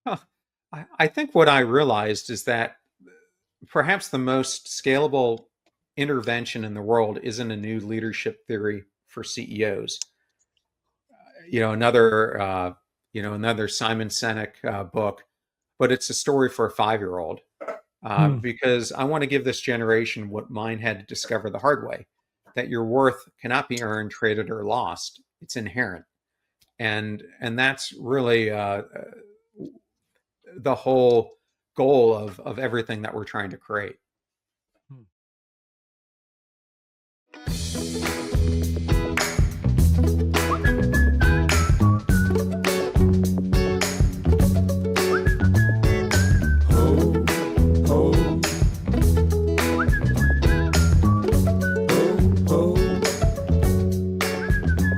Huh. I think what I realized is that perhaps the most scalable intervention in the world isn't a new leadership theory for CEOs. You know, another Simon Sinek book, but it's a story for a 5-year-old Hmm. because I want to give this generation what mine had to discover the hard way: that your worth cannot be earned, traded, or lost. It's inherent, and that's really the whole goal of everything that we're trying to create. Hmm. Ho, ho, ho,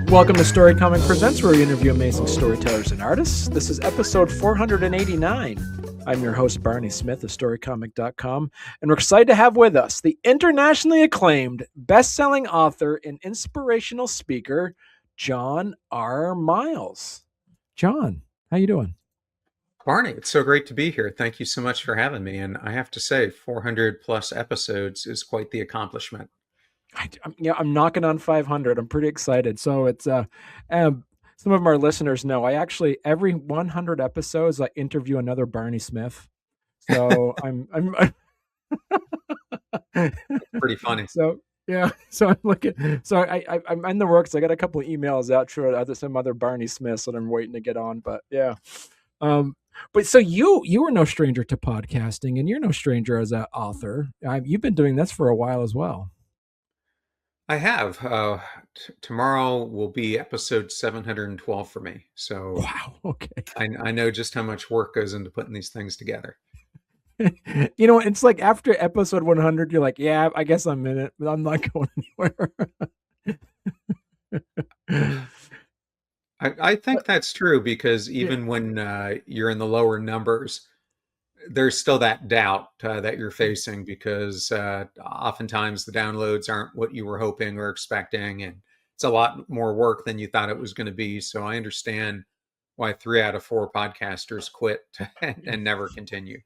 Welcome to Storycomic Presents, where we interview amazing storytellers and artists. This is episode 489. I'm your host, Barney Smith of Storycomic.com, and we're excited to have with us the internationally acclaimed, best-selling author and inspirational speaker, John R. Miles. John, how you doing? Barney, it's so great to be here. Thank you so much for having me. And I have to say, 400 plus episodes is quite the accomplishment. I'm knocking on 500. I'm pretty excited. So it's um, some of our listeners know I actually every 100 episodes I interview another Barney Smith. So Pretty funny. so yeah. So I'm looking. So I'm in the works. I got a couple of emails out to some other Barney Smiths that I'm waiting to get on. But yeah. Um, but so you were no stranger to podcasting, and you're no stranger as an author. You've been doing this for a while as well. I have. Tomorrow will be episode 712 for me. So Wow. Okay. I know just how much work goes into putting these things together. It's like after episode 100, you're like, yeah, I guess I'm in it, but I'm not going anywhere. I think that's true because Yeah. even when you're in the lower numbers, there's still that doubt that you're facing because oftentimes the downloads aren't what you were hoping or expecting, and it's a lot more work than you thought it was going to be. So I understand why 3 out of 4 podcasters quit and never continue.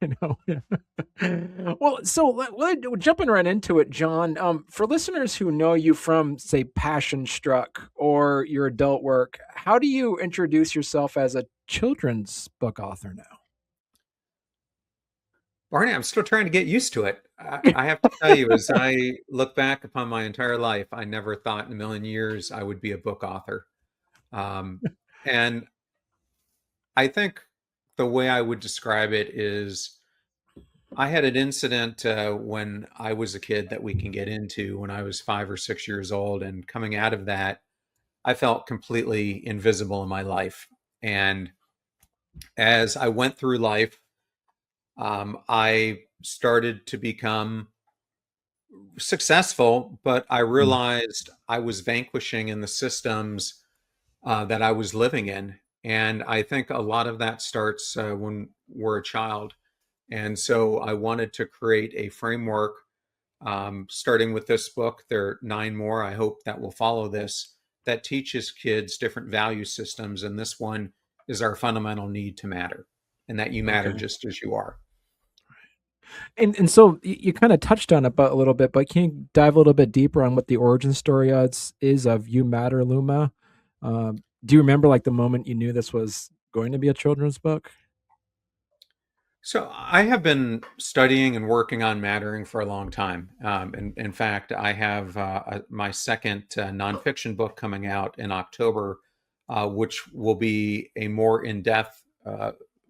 I know. Yeah. Well, so jumping right into it, John. For listeners who know you from, say, Passion Struck or your adult work, how do you introduce yourself as a children's book author Barney, I'm still trying to get used to it. now? I have to tell you, as I look back upon my entire life, I never thought in a million years I would be a book author. Um, and I think the way I would describe it is I had an incident when I was a kid that we can get into when I was 5 or 6 years old. And coming out of that, I felt completely invisible in my life. And as I went through life, I started to become successful, but I Mm. realized I was vanquishing in the systems that I was living in. And I think a lot of that starts when we're a child. And so I wanted to create a framework, starting with this book. There are 9 more, I hope, that will follow this, that teaches kids different value systems. And this one is our fundamental need to matter, and that you matter Okay. just as you are. And so you kind of touched on it a little bit, but can you dive a little bit deeper on what the origin story is of You Matter, Luma? Do you remember like the moment you knew this was going to be a children's book? So I have been studying and working on mattering for a long time. In fact, I have my second nonfiction book coming out in October, which will be a more in-depth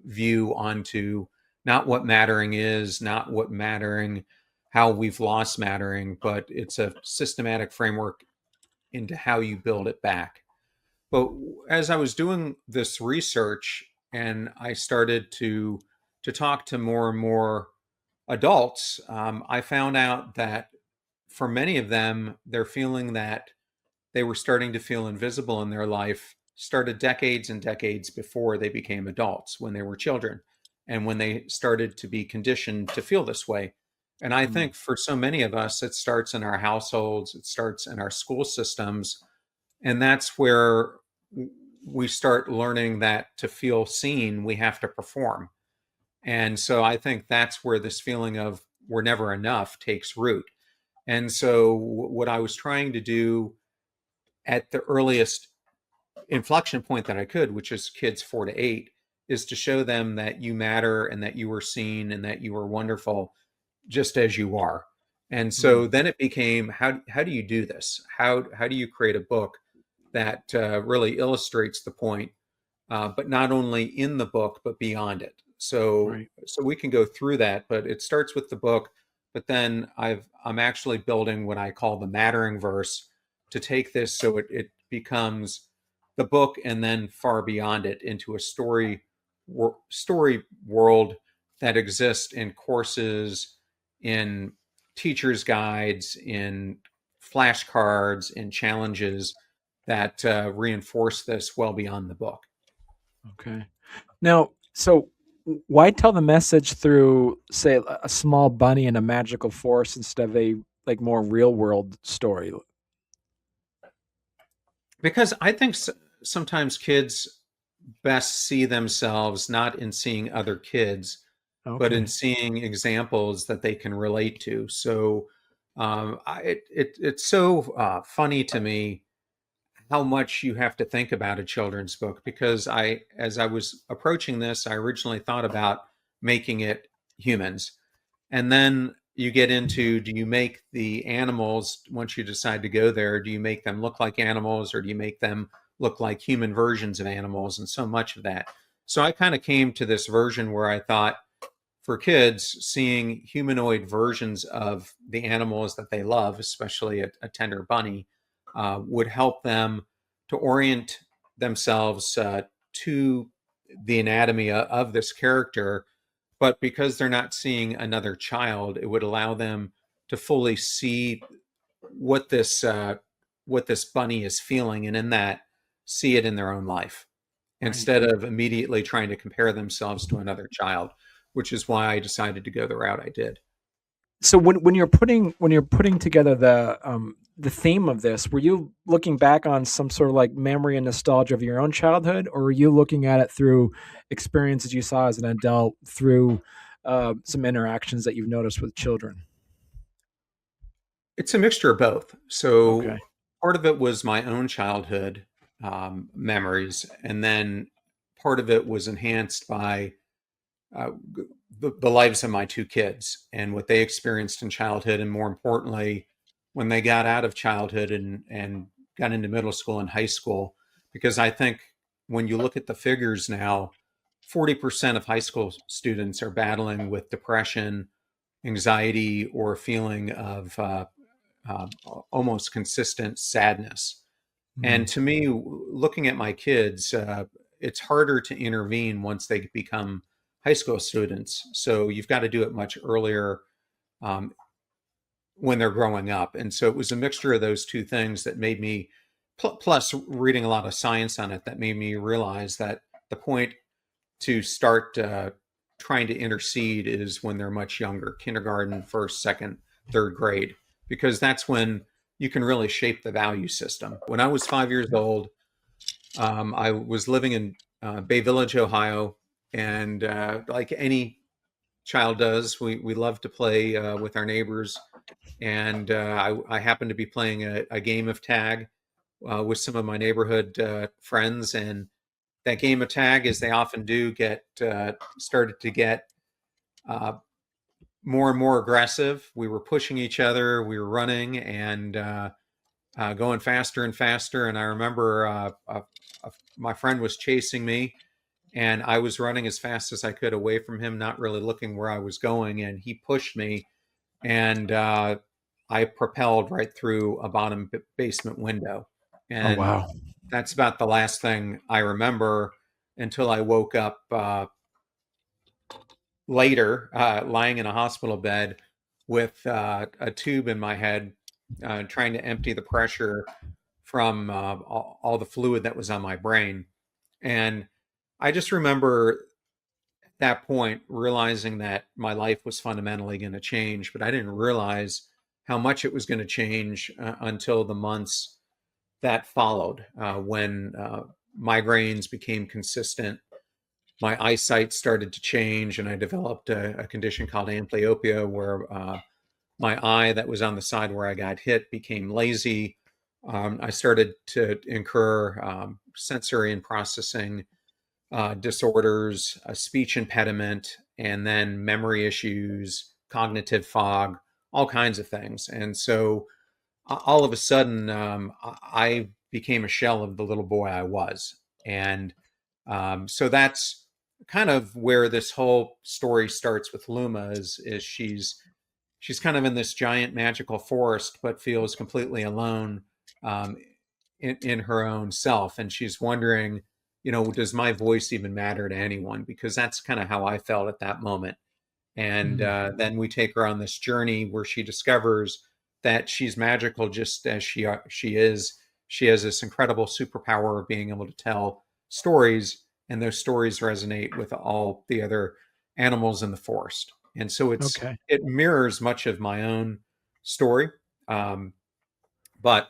view onto not what mattering is, not what mattering, how we've lost mattering, but it's a systematic framework into how you build it back. But as I was doing this research and I started to talk to more and more adults, I found out that for many of them, their feeling that they were starting to feel invisible in their life started decades and decades before they became adults, when they were children, and when they started to be conditioned to feel this way. And I Mm. think for so many of us, it starts in our households, it starts in our school systems, and that's where we start learning that to feel seen, we have to perform. And so I think that's where this feeling of we're never enough takes root. And so what I was trying to do at the earliest inflection point that I could, which is kids 4 to 8, is to show them that you matter and that you were seen and that you were wonderful just as you are. And so Mm, then it became, how do you do this? How do you create a book that really illustrates the point, but not only in the book but beyond it? right. So we can go through that, but it starts with the book. But then I'm actually building what I call the Matteringverse to take this so it becomes the book and then far beyond it into a story world that exists in courses, in teachers' guides, in flashcards, in challenges that reinforce this well beyond the book. Okay. Now, so why tell the message through, say, a small bunny and a magical force instead of a like more real world story? Because I think sometimes kids best see themselves not in seeing other kids, but in Okay. seeing examples that they can relate to. So it's so funny to me how much you have to think about a children's book, because as I was approaching this, I originally thought about making it humans. And then you get into, do you make the animals, once you decide to go there, do you make them look like animals or do you make them look like human versions of animals? And so much of that. So I kind of came to this version where I thought for kids, seeing humanoid versions of the animals that they love, especially a tender bunny, would help them to orient themselves to the anatomy of this character. But because they're not seeing another child, it would allow them to fully see what this bunny is feeling, and in that, see it in their own life Right. instead of immediately trying to compare themselves to another child, which is why I decided to go the route I did. So when you're putting together the theme of this, were you looking back on some sort of like memory and nostalgia of your own childhood, or were you looking at it through experiences you saw as an adult through some interactions that you've noticed with children? It's a mixture of both. So Okay. part of it was my own childhood memories, and then part of it was enhanced by uh, the lives of my two kids and what they experienced in childhood, and more importantly, when they got out of childhood and got into middle school and high school. Because I think when you look at the figures now, 40% of high school students are battling with depression, anxiety, or a feeling of uh, almost consistent sadness. And Mm, to me, looking at my kids, it's harder to intervene once they become high school students. So you've got to do it much earlier um, when they're growing up. And so it was a mixture of those two things that made me, plus reading a lot of science on it, that made me realize that the point to start trying to intercede is when they're much younger, kindergarten, first, second, third grade, because that's when you can really shape the value system. When I was 5 years old, I was living in Bay Village, Ohio, and like any child does, we love to play with our neighbors. And I happened to be playing a game of tag with some of my neighborhood friends, and that game of tag, as they often do, get started to get uh, more and more aggressive. We were pushing each other, we were running, and going faster and faster. And I remember my friend was chasing me, and I was running as fast as I could away from him, not really looking where I was going. And he pushed me, and I propelled right through a bottom basement window. oh And wow. that's about the last thing I remember until I woke up later, lying in a hospital bed with a tube in my head, trying to empty the pressure from all the fluid that was on my brain. And I just remember at that point realizing that my life was fundamentally going to change, but I didn't realize how much it was going to change until the months that followed, when migraines became consistent. My eyesight started to change, and I developed a condition called amblyopia, where my eye that was on the side where I got hit became lazy. I started to incur sensory and processing disorders, a speech impediment, and then memory issues, cognitive fog, all kinds of things. And so all of a sudden, I became a shell of the little boy I was. And so that's kind of where this whole story starts with Luma is she's kind of in this giant magical forest, but feels completely alone um, in her own self. And she's wondering, does my voice even matter to anyone? Because that's kind of how I felt at that moment. And then we take her on this journey where she discovers that she's magical just as she is. She has this incredible superpower of being able to tell stories, and those stories resonate with all the other animals in the forest. And so Okay. it mirrors much of my own story, but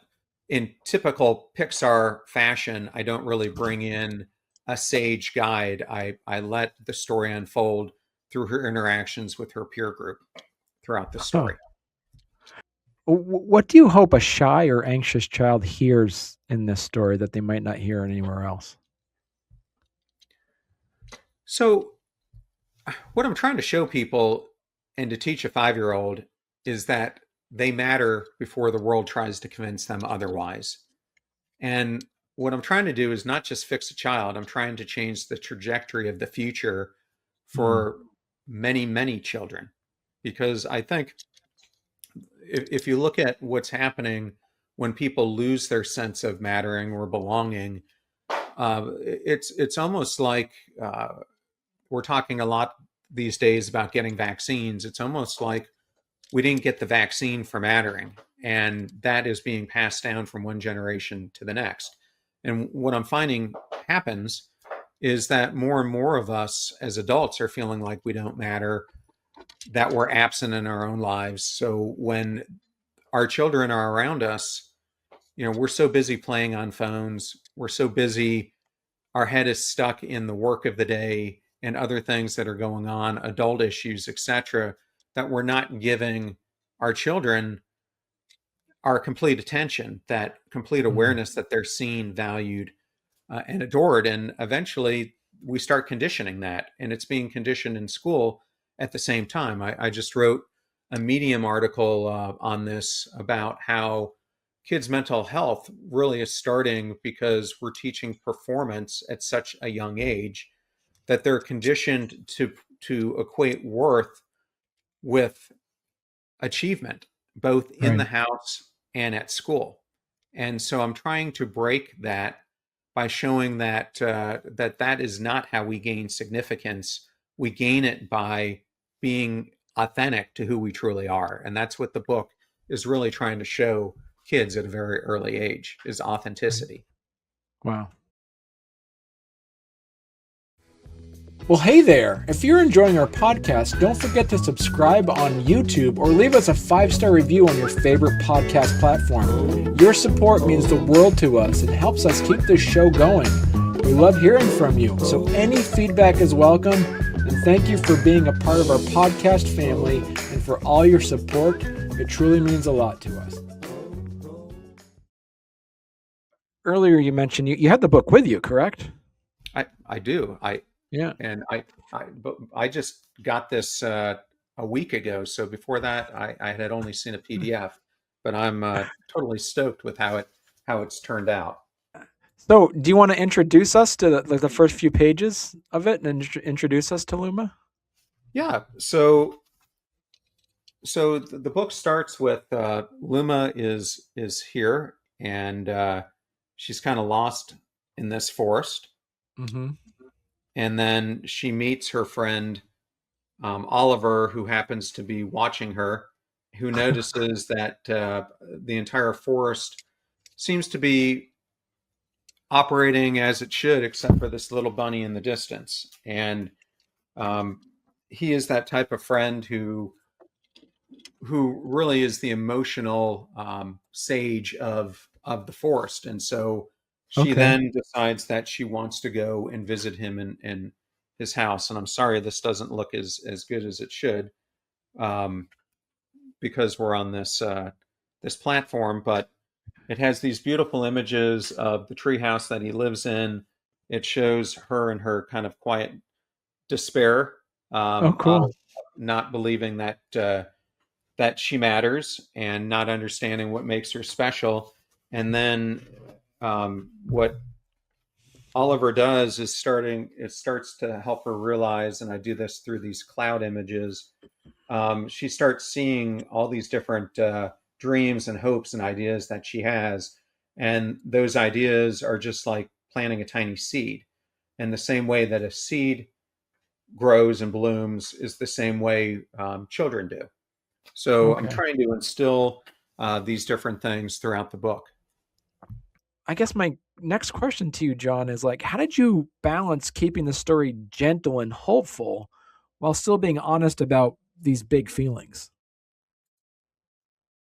in typical Pixar fashion, I don't really bring in a sage guide. I let the story unfold through her interactions with her peer group throughout the Huh. story. What do you hope a shy or anxious child hears in this story that they might not hear anywhere else? So, what I'm trying to show people and to teach a 5-year-old is that they matter before the world tries to convince them otherwise. And what I'm trying to do is not just fix a child, I'm trying to change the trajectory of the future Hmm. for many, many children. Because I think if you look at what's happening when people lose their sense of mattering or belonging, it's almost like we're talking a lot these days about getting vaccines. It's almost like we didn't get the vaccine for mattering, and that is being passed down from one generation to the next. And what I'm finding happens is that more and more of us as adults are feeling like we don't matter, that we're absent in our own lives. So when our children are around us, we're so busy playing on phones, we're so busy, our head is stuck in the work of the day and other things that are going on, adult issues, etc., that we're not giving our children our complete attention, that complete Hmm. awareness that they're seen, valued, and adored. And eventually we start conditioning that, and it's being conditioned in school at the same time. I just wrote a Medium article on this about how kids' mental health really is starting because we're teaching performance at such a young age that they're conditioned to equate worth with achievement, both in the Right. house and at school. And so I'm trying to break that by showing that that is not how we gain significance. We gain it by being authentic to who we truly are, and that's what the book is really trying to show kids at a very early age is Right. authenticity. Wow. Well, hey there. If you're enjoying our podcast, don't forget to subscribe on YouTube or leave us a 5-star review on your favorite podcast platform. Your support means the world to us and helps us keep this show going. We love hearing from you, so any feedback is welcome. And thank you for being a part of our podcast family and for all your support. It truly means a lot to us. Earlier, you mentioned you had the book with you, correct? I do. Yeah. And but I just got this a week ago. So before that, I had only seen a PDF, but I'm totally stoked with how it's turned out. So, do you want to introduce us to the first few pages of it and introduce us to Luma? Yeah. So the book starts with Luma is here, and she's kind of lost in this forest, Mm-hmm. and then she meets her friend Oliver, who happens to be watching her, who notices that the entire forest seems to be operating as it should, except for this little bunny in the distance. And um, he is that type of friend who really is the emotional sage of the forest. And so She Okay. then decides that she wants to go and visit him in his house. And I'm sorry this doesn't look as good as it should, um, because we're on this platform, but it has these beautiful images of the treehouse that he lives in. It shows her and her kind of quiet despair, Oh, cool. of not believing that she matters and not understanding what makes her special. And then what Oliver does is it starts to help her realize, and I do this through these cloud images. She starts seeing all these different dreams and hopes and ideas that she has. And those ideas are just like planting a tiny seed. And the same way that a seed grows and blooms is the same way children do. So I'm Okay. trying to instill these different things throughout the book. I guess my next question to you, John, is like, how did you balance keeping the story gentle and hopeful while still being honest about these big feelings?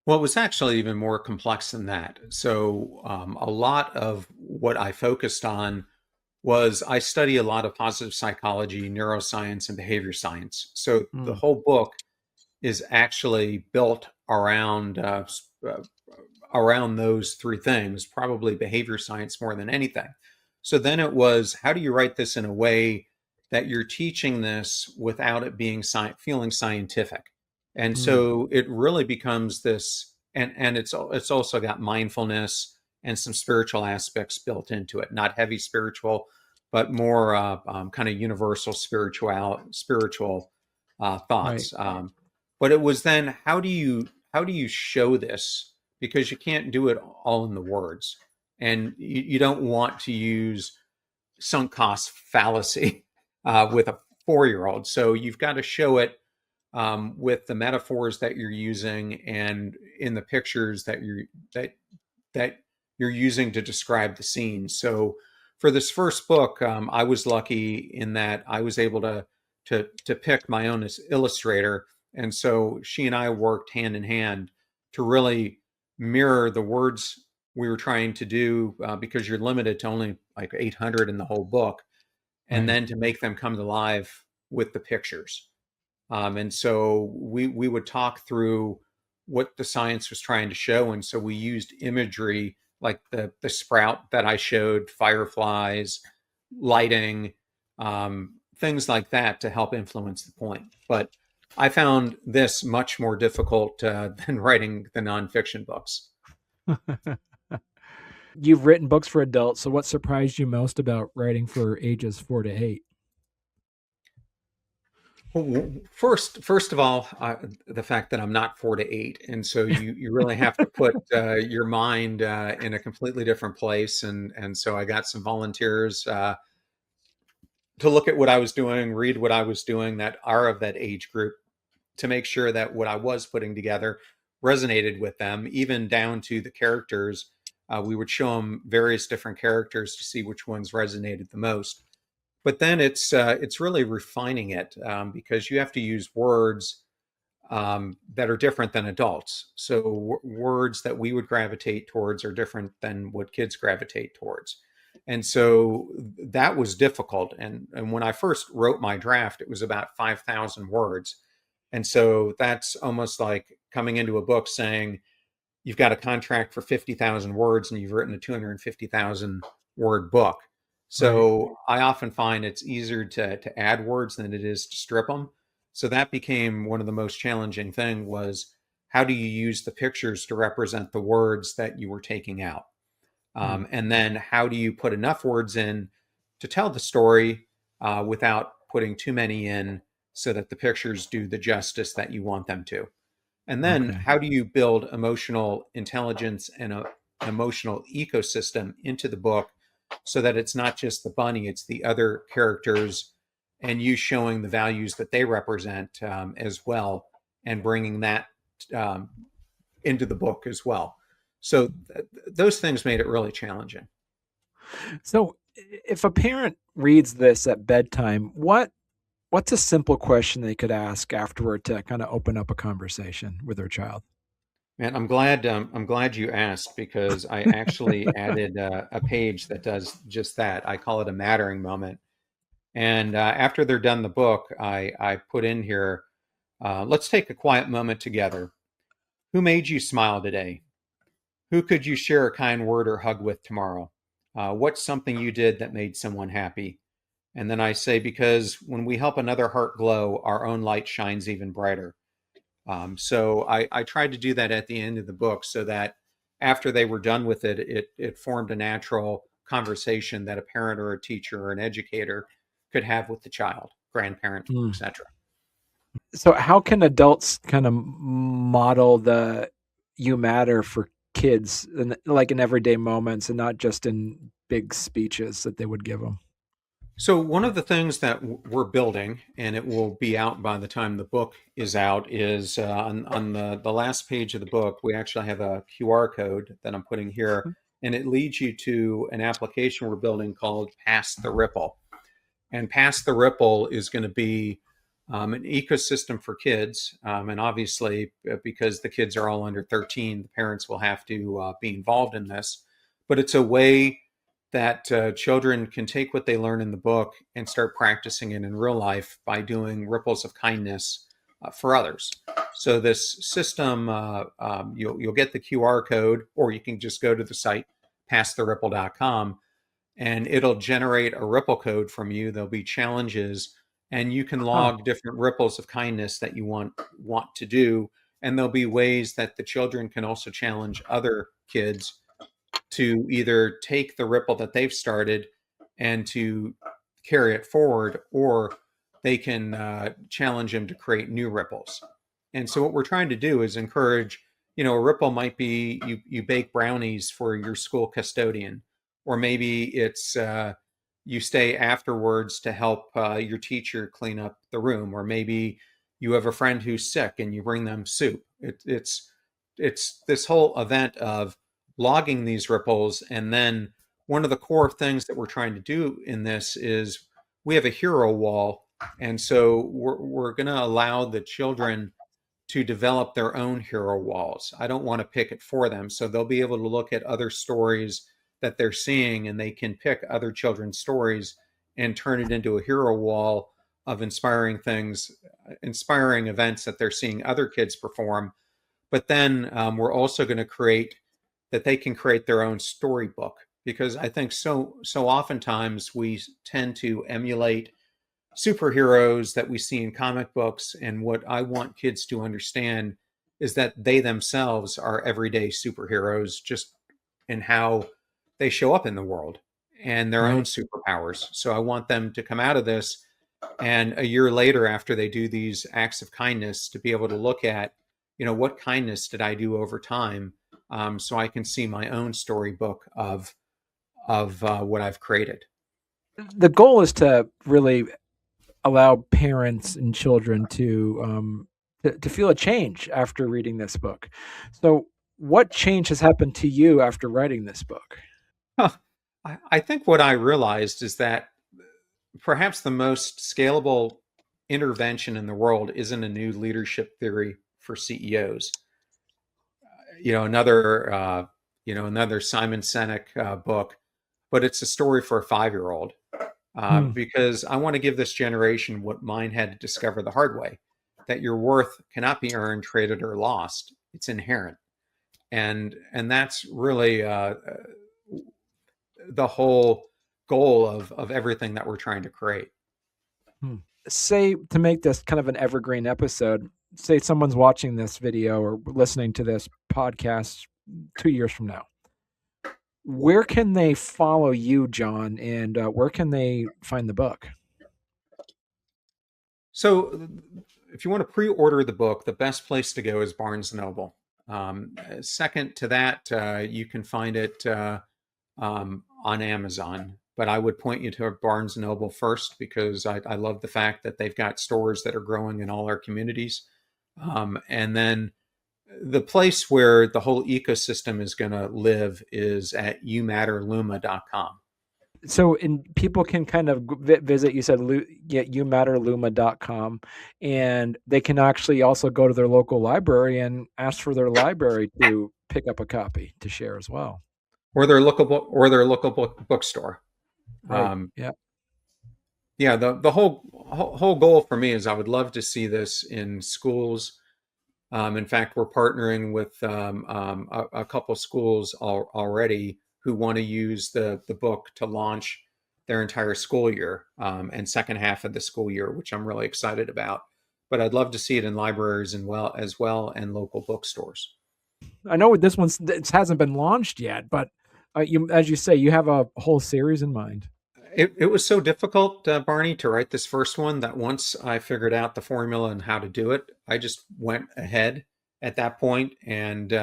Well, it was actually even more complex than that. So a lot of what I focused on was I study a lot of positive psychology, neuroscience, and behavior science. So the Mm, whole book is actually built uh, around those three things, probably behavior science more than anything. So then it was, how do you write this in a way that you're teaching this without it being feeling scientific? And mm, so it really becomes this, and it's also got mindfulness and some spiritual aspects built into it, not heavy spiritual, but more kind of universal spiritual right. thoughts. But it was then, how do you show this, because you can't do it all in the words, and you don't want to use sunk cost fallacy with a 4-year-old. So you've got to show it with the metaphors that you're using and in the pictures that that you're using to describe the scene. So for this first book, I was lucky in that I was able to pick my own illustrator, and so she and I worked hand in hand to really mirror the words we were trying to do, because you're limited to only like 800 in the whole book, and Right. then to make them come to life with the pictures. And so we would talk through what the science was trying to show, and so we used imagery like the sprout that I showed, fireflies, lighting, things like that to help influence the point. But I found this much more difficult than writing the nonfiction books. You've written books for adults, so what surprised you most about writing for ages 4 to 8? Well, first of all, the fact that I'm not 4 to 8, and so you really have to put your mind in a completely different place, and so I got some volunteers to look at what I was doing, read what I was doing that are of that age group, to make sure that what I was putting together resonated with them, even down to the characters. We would show them various different characters to see which ones resonated the most. But then it's really refining it, because you have to use words that are different than adults. So words that we would gravitate towards are different than what kids gravitate towards. And so that was difficult. And when I first wrote my draft, it was about 5,000 words. And so that's almost like coming into a book saying you've got a contract for 50,000 words and you've written a 250,000 word book. Right. So I often find it's easier to add words than it is to strip them. So that became one of the most challenging thing, was how do you use the pictures to represent the words that you were taking out? Mm, And then how do you put enough words in to tell the story without putting too many in, so that the pictures do the justice that you want them to? And then okay. how do you build emotional intelligence and an emotional ecosystem into the book, so that it's not just the bunny, it's the other characters, and you showing the values that they represent as well, and bringing that um, into the book as well. So those things made it really challenging. So, if a parent reads this at bedtime, what's a simple question they could ask afterward to kind of open up a conversation with their child? Man, I'm glad you asked because I actually added a page that does just that. I call it a mattering moment. And after they're done the book, I put in here, let's take a quiet moment together. Who made you smile today? Who could you share a kind word or hug with tomorrow? What's something you did that made someone happy? And then I say, because when we help another heart glow, our own light shines even brighter. So I tried to do that at the end of the book so that after they were done with it, it formed a natural conversation that a parent or a teacher or an educator could have with the child, grandparent, Mm. etc. So, how can adults kind of model the "you matter" for kids, like in everyday moments, and not just in big speeches that they would give them? So one of the things that we're building, and it will be out by the time the book is out, is on the last page of the book, we actually have a QR code that I'm putting here, and it leads you to an application we're building called Pass the Ripple. And Pass the Ripple is going to be an ecosystem for kids. And obviously, because the kids are all under 13, the parents will have to be involved in this. But it's a way that children can take what they learn in the book and start practicing it in real life by doing ripples of kindness for others. So this system, you'll get the QR code, or you can just go to the site passtheripple.com, and it'll generate a ripple code from you. There'll be challenges, and you can Huh. log different ripples of kindness that you want to do. And there'll be ways that the children can also challenge other kids to either take the ripple that they've started and to carry it forward, or they can challenge them to create new ripples. And so what we're trying to do is encourage, a ripple might be you bake brownies for your school custodian, or maybe it's you stay afterwards to help your teacher clean up the room, or maybe you have a friend who's sick and you bring them soup. It's this whole event of logging these ripples. And then one of the core things that we're trying to do in this is we have a hero wall. And so we're going to allow the children to develop their own hero walls. I don't want to pick it for them. So they'll be able to look at other stories that they're seeing, and they can pick other children's stories and turn it into a hero wall of inspiring things, inspiring events that they're seeing other kids perform. But then we're also going to create that they can create their own storybook, because I think so oftentimes we tend to emulate superheroes that we see in comic books, and what I want kids to understand is that they themselves are everyday superheroes, just in how they show up in the world and their own Right. superpowers. So I want them to come out of this, and a year later, after they do these acts of kindness, to be able to look at, what kindness did I do over time, so I can see my own storybook of what I've created. The goal is to really allow parents and children to feel a change after reading this book. So, what change has happened to you after writing this book? Huh. I think what I realized is that perhaps the most scalable intervention in the world isn't a new leadership theory for CEOs. Another another Simon Sinek book, but it's a story for a 5-year-old, Hmm. because I want to give this generation what mine had to discover the hard way: that your worth cannot be earned, traded, or lost. It's inherent, and that's really the whole goal of everything that we're trying to create. Hmm. Say, to make this kind of an evergreen episode, say someone's watching this video or listening to this podcast 2 years from now. Where can they follow you, John, and where can they find the book? So, if you want to pre-order the book, the best place to go is Barnes and Noble. Second to that, you can find it on Amazon. But I would point you to Barnes and Noble first, because I love the fact that they've got stores that are growing in all our communities. And then the place where the whole ecosystem is going to live is at youmatterluma.com. So, and people can kind of visit, you said, youmatterluma.com, and they can actually also go to their local library and ask for their library to pick up a copy to share as well. Or their local bookstore. Right. Um, Yeah. yeah, the whole goal for me is I would love to see this in schools. In fact, we're partnering with a couple schools already who want to use the book to launch their entire school year and second half of the school year, which I'm really excited about. But I'd love to see it in libraries and well and local bookstores. I know this hasn't been launched yet, but you, as you say, you have a whole series in mind. It was so difficult, Barney, to write this first one that once I figured out the formula and how to do it, I just went ahead at that point and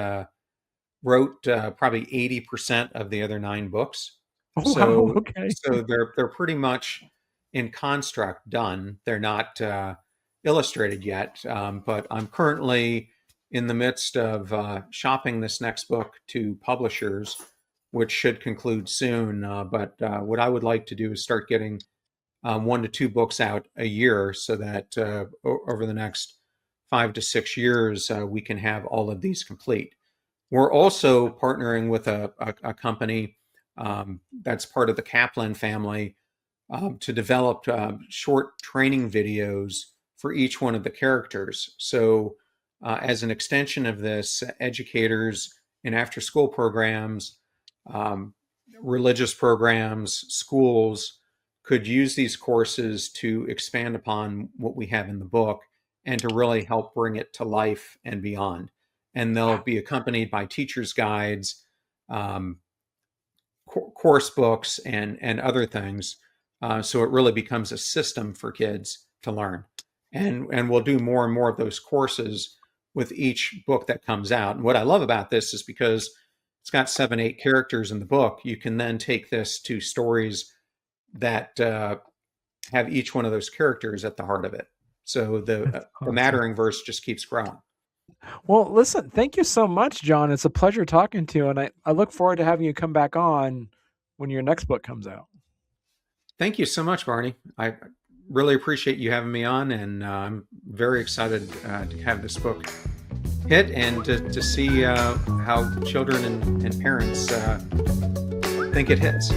wrote probably 80% of the other 9 books. Oh, wow. So Okay. so they're pretty much in construct done. They're not illustrated yet, but I'm currently in the midst of shopping this next book to publishers, which should conclude soon. But what I would like to do is start getting 1 to 2 books out a year, so that over the next 5 to 6 years we can have all of these complete. We're also partnering with a company that's part of the Kaplan family to develop short training videos for each one of the characters. So, as an extension of this, educators in after school programs, um, religious programs, schools could use these courses to expand upon what we have in the book and to really help bring it to life and beyond. And they'll be accompanied by teachers' guides, um, course books, and other things. So it really becomes a system for kids to learn. And we'll do more and more of those courses with each book that comes out. And what I love about this is because it's got 7, 8 characters in the book, you can then take this to stories that have each one of those characters at the heart of it. So the Awesome. Matteringverse just keeps growing. Well, listen, thank you so much, John. It's a pleasure talking to you, and I look forward to having you come back on when your next book comes out. Thank you so much, Barney. I really appreciate you having me on, and I'm very excited to have this book hit and to see how children and parents think it hits.